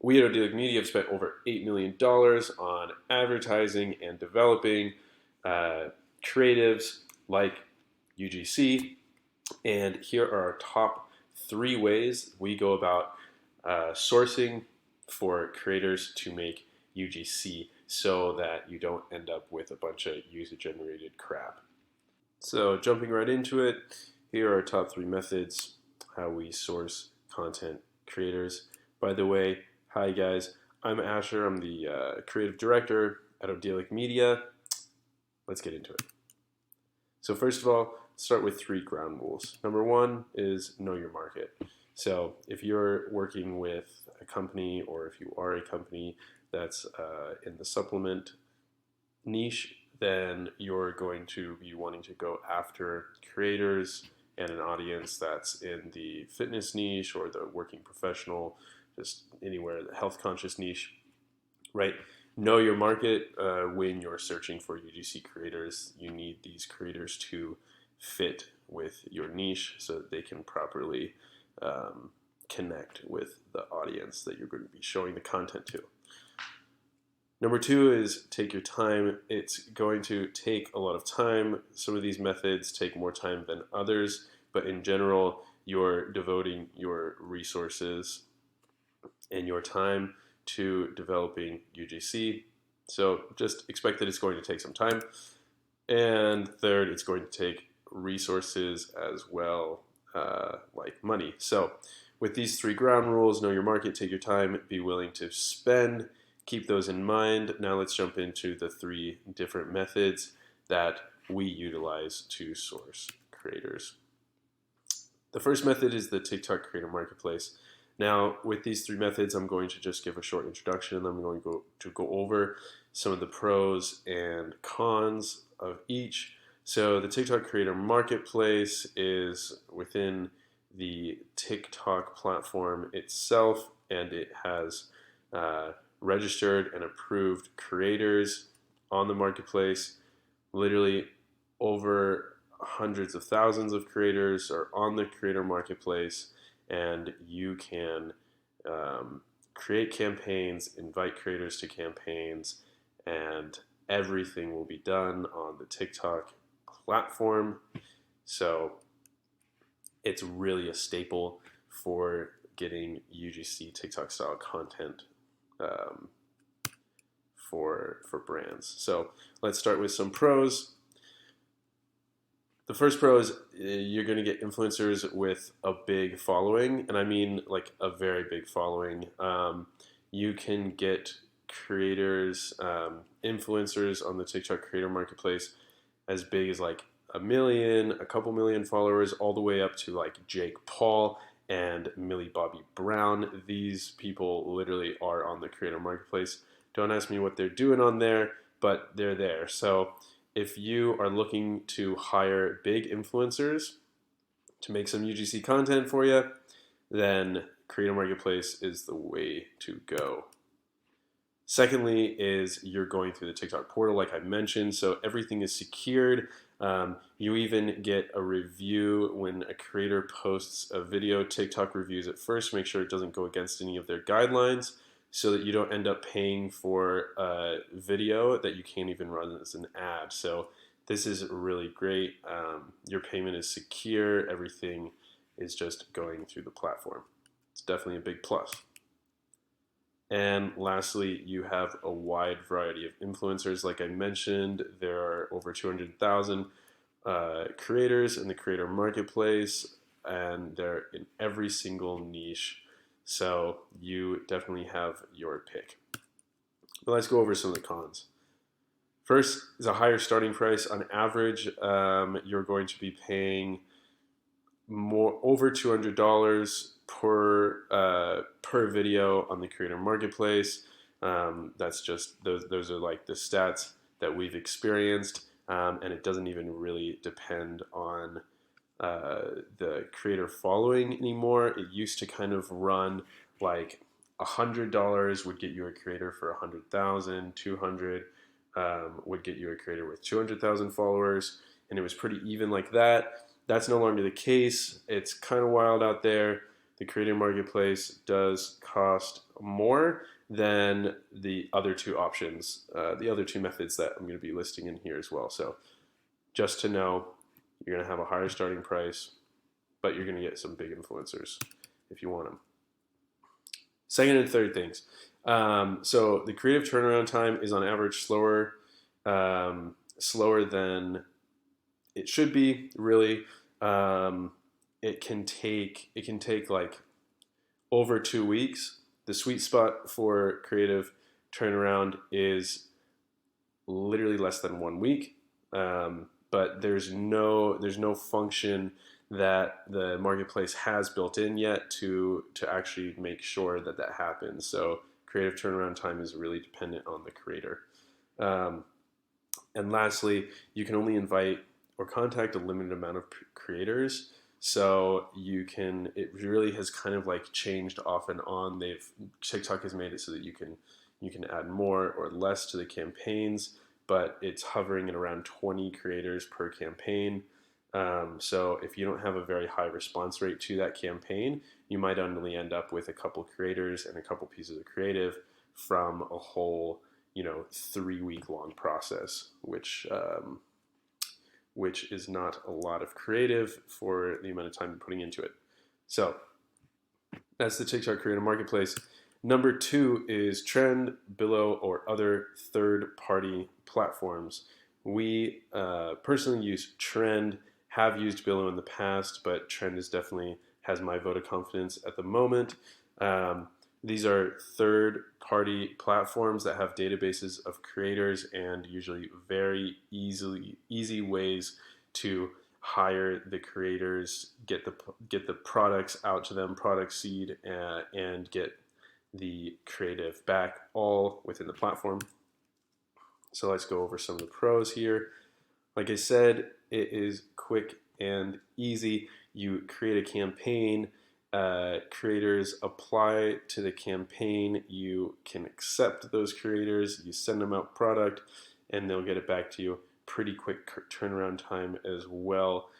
We at Unlimited Media have spent over $8 million on advertising and developing creatives like UGC. And here are our top 3 ways we go about sourcing for creators to make UGC so that you don't end up with a bunch of user-generated crap. So jumping right into it, here are our top 3 methods how we source content creators. By the way, hi guys, I'm Asher. I'm the creative director at Unlimited Media. Let's get into it. So first of all, start with 3 ground rules. Number 1 is know your market. So if you're working with a company or if you are a company that's in the supplement niche, then you're going to be wanting to go after creators and an audience that's in the fitness niche or the working professional, just anywhere, the health conscious niche, right? Know your market when you're searching for UGC creators. You need these creators to fit with your niche so that they can properly connect with the audience that you're going to be showing the content to. Number 2 is take your time. It's going to take a lot of time. Some of these methods take more time than others, but in general, you're devoting your resources and your time to developing UGC. So just expect that it's going to take some time. And third, it's going to take resources as well, like money. So with these 3 ground rules, know your market, take your time, be willing to spend, keep those in mind. Now let's jump into the 3 different methods that we utilize to source creators. The first method is the TikTok Creator Marketplace. Now, with these 3 methods, I'm going to just give a short introduction and I'm going to go over some of the pros and cons of each. So the TikTok Creator Marketplace is within the TikTok platform itself, and it has registered and approved creators on the marketplace. Literally over hundreds of thousands of creators are on the Creator Marketplace, and you can create campaigns, invite creators to campaigns, and everything will be done on the TikTok platform. So it's really a staple for getting UGC TikTok style content for brands. So let's start with some pros. The first pro is you're going to get influencers with a big following, and I mean like a very big following. You can get creators, influencers on the TikTok Creator Marketplace as big as like 1 million, a couple million followers, all the way up to like Jake Paul and Millie Bobby Brown. These people literally are on the Creator Marketplace. Don't ask me what they're doing on there, but they're there. So if you are looking to hire big influencers to make some UGC content for you, then Creator Marketplace is the way to go. Secondly is you're going through the TikTok portal like I mentioned, so everything is secured. You even get a review when a creator posts a video. TikTok reviews it first, make sure it doesn't go against any of their guidelines so that you don't end up paying for a video that you can't even run as an ad. So this is really great. Your payment is secure. Everything is just going through the platform. It's definitely a big plus. And lastly, you have a wide variety of influencers. Like I mentioned, there are over 200,000 creators in the Creator Marketplace, and they're in every single niche. So you definitely have your pick. But let's go over some of the cons. First is a higher starting price. On average, you're going to be paying over $200 per video on the Creator Marketplace. That's just those are like the stats that we've experienced, and it doesn't even really depend on the creator following anymore. It used to kind of run like $100 would get you a creator for 100,000, 200 would get you a creator with 200,000 followers, and it was pretty even like that. That's no longer the case. It's kind of wild out there. the creator marketplace does cost more than the other two options, the other two methods that I'm going to be listing in here as well. So just to know, you're going to have a higher starting price, but you're going to get some big influencers if you want them. Second and third things. So the creative turnaround time is on average slower than it should be. Really, it can take like over 2 weeks. The sweet spot for creative turnaround is literally less than 1 week. But there's no function that the marketplace has built in yet to actually make sure that that happens. So creative turnaround time is really dependent on the creator. And lastly, you can only invite or contact a limited amount of creators. So it really has kind of like changed off and on. TikTok has made it so that you can add more or less to the campaigns, but it's hovering at around 20 creators per campaign. So if you don't have a very high response rate to that campaign, you might only end up with a couple creators and a couple pieces of creative from a whole 3-week long process, which is not a lot of creative for the amount of time you're putting into it. So that's the TikTok Creator Marketplace. Number 2 is Trend, Billow, or other third-party platforms. We personally use Trend, have used Billow in the past, but Trend has my vote of confidence at the moment. These are third-party platforms that have databases of creators and usually very easy ways to hire the creators, get the products out to them, product seed, and get the creative back, all within the platform. So let's go over some of the pros here. Like I said, it is quick and easy. You create a campaign, creators apply to the campaign, you can accept those creators, you send them out product, and they'll get it back to you. Pretty quick turnaround time as well.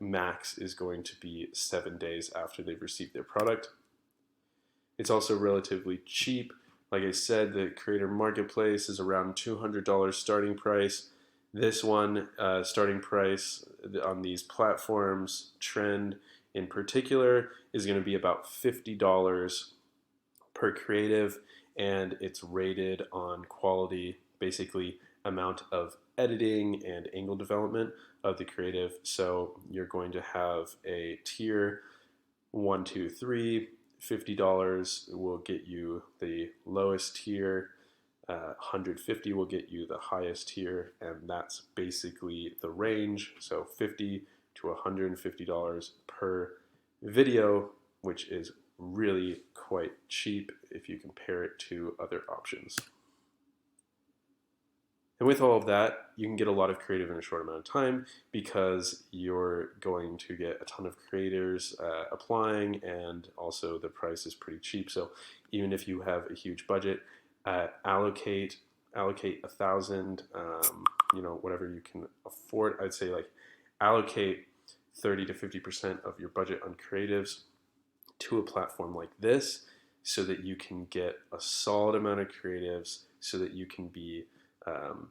Max is going to be 7 days after they've received their product. It's also relatively cheap. Like I said, the creator marketplace is around $200 starting price. This one, starting price on these platforms, Trend in particular, is going to be about $50 per creative, and it's rated on quality, basically amount of editing and angle development of the creative. So you're going to have a tier 1, 2, 3. $50 will get you the lowest tier, $150 will get you the highest tier, and that's basically the range. So $50 to $150 per video, which is really quite cheap if you compare it to other options. And with all of that, you can get a lot of creative in a short amount of time because you're going to get a ton of creators applying, and also the price is pretty cheap. So even if you have a huge budget, allocate 1,000, whatever you can afford. I'd say like allocate 30 to 50% of your budget on creatives to a platform like this, so that you can get a solid amount of creatives, so that you can be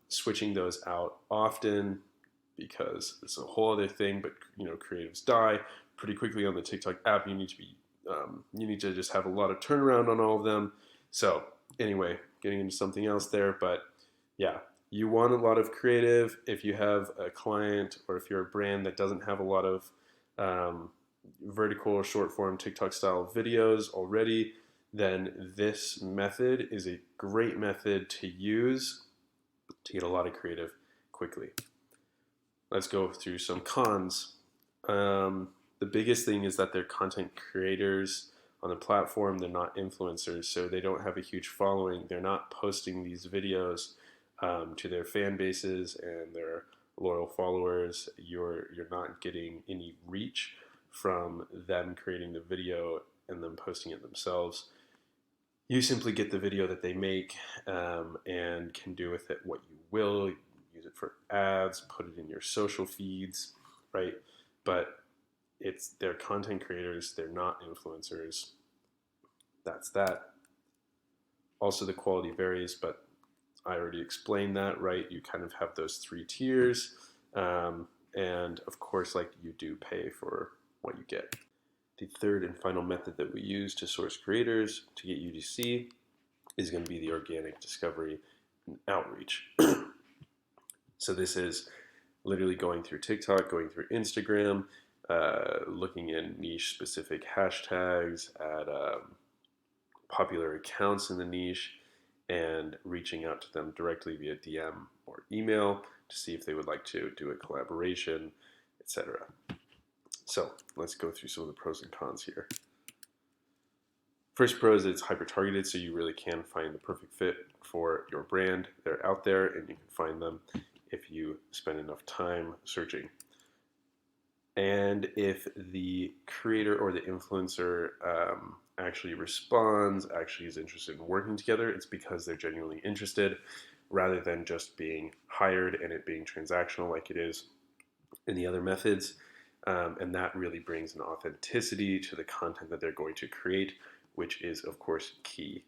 switching those out often, because it's a whole other thing. But creatives die pretty quickly on the TikTok app. You need to just have a lot of turnaround on all of them. So anyway, getting into something else there, but yeah, you want a lot of creative. If you have a client or if you're a brand that doesn't have a lot of vertical or short form TikTok style videos already, then this method is a great method to use to get a lot of creative quickly. Let's go through some cons. The biggest thing is that they're content creators on the platform. They're not influencers, so they don't have a huge following. They're not posting these videos to their fan bases and their loyal followers. You're not getting any reach from them creating the video and them posting it themselves. You simply get the video that they make and can do with it what you will. Use it for ads, put it in your social feeds, right? But they're content creators, they're not influencers. That's that. Also, the quality varies, but I already explained that, right? You kind of have those 3 tiers. And of course, like, you do pay for what you get. The third and final method that we use to source creators to get UGC is going to be the organic discovery and outreach. So this is literally going through TikTok, going through Instagram, looking in niche specific hashtags, at popular accounts in the niche, and reaching out to them directly via DM or email to see if they would like to do a collaboration, etc. So let's go through some of the pros and cons here. First pro is it's hyper-targeted, so you really can find the perfect fit for your brand. They're out there, and you can find them if you spend enough time searching. And if the creator or the influencer actually responds, actually is interested in working together, it's because they're genuinely interested, rather than just being hired and it being transactional like it is in the other methods. And that really brings an authenticity to the content that they're going to create, which is, of course, key.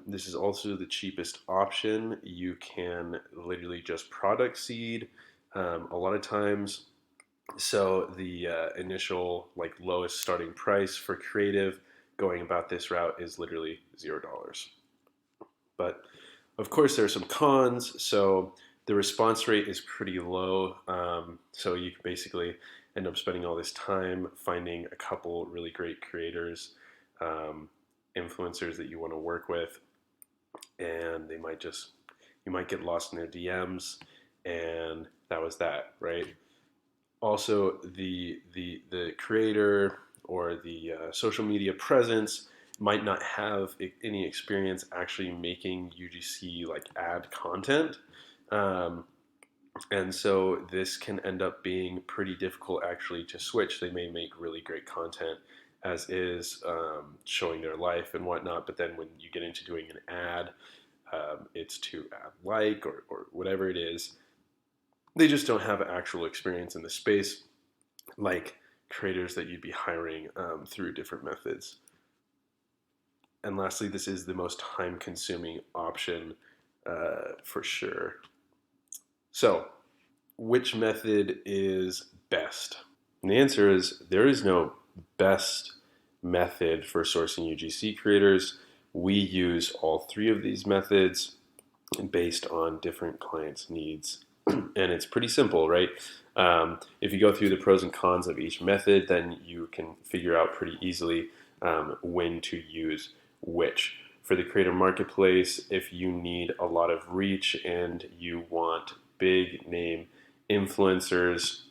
This is also the cheapest option. You can literally just product seed a lot of times. So the initial, like, lowest starting price for creative going about this route is literally $0. But of course, there are some cons. So the response rate is pretty low. So you can basically end up spending all this time finding a couple really great creators, influencers that you want to work with, and you might get lost in their DMs, and that was that, right? Also, the creator or the social media presence might not have any experience actually making UGC like ad content. And so this can end up being pretty difficult actually to switch. They may make really great content as is, showing their life and whatnot, but then when you get into doing an ad, it's to ad like or whatever it is. They just don't have actual experience in the space like creators that you'd be hiring through different methods. And lastly, this is the most time-consuming option for sure. So, which method is best? And the answer is there is no best method for sourcing UGC creators. We use all 3 of these methods based on different clients' needs. And it's pretty simple, right? If you go through the pros and cons of each method, then you can figure out pretty easily when to use which. For the creator marketplace, if you need a lot of reach and you want big name influencers,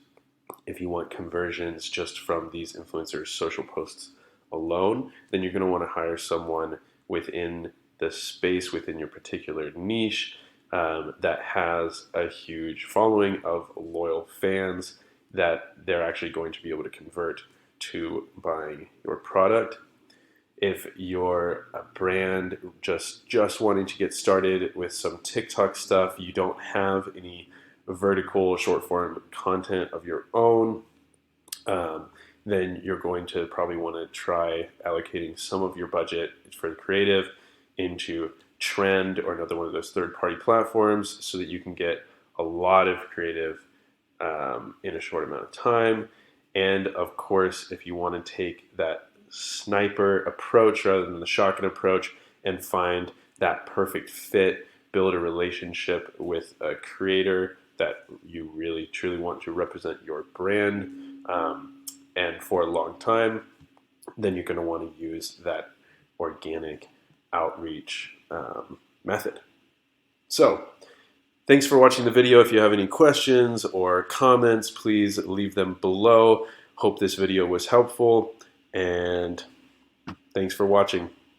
if you want conversions just from these influencers' social posts alone, then you're going to want to hire someone within the space, within your particular niche, that has a huge following of loyal fans that they're actually going to be able to convert to buying your product. If you're a brand just wanting to get started with some TikTok stuff, you don't have any vertical short form content of your own, then you're going to probably want to try allocating some of your budget for the creative into Trend or another one of those third-party platforms so that you can get a lot of creative in a short amount of time. And of course, if you want to take that sniper approach rather than the shotgun approach and find that perfect fit, build a relationship with a creator that you really truly want to represent your brand, and for a long time, then you're going to want to use that organic outreach method. So, thanks for watching the video. If you have any questions or comments, please leave them below. Hope this video was helpful, and thanks for watching.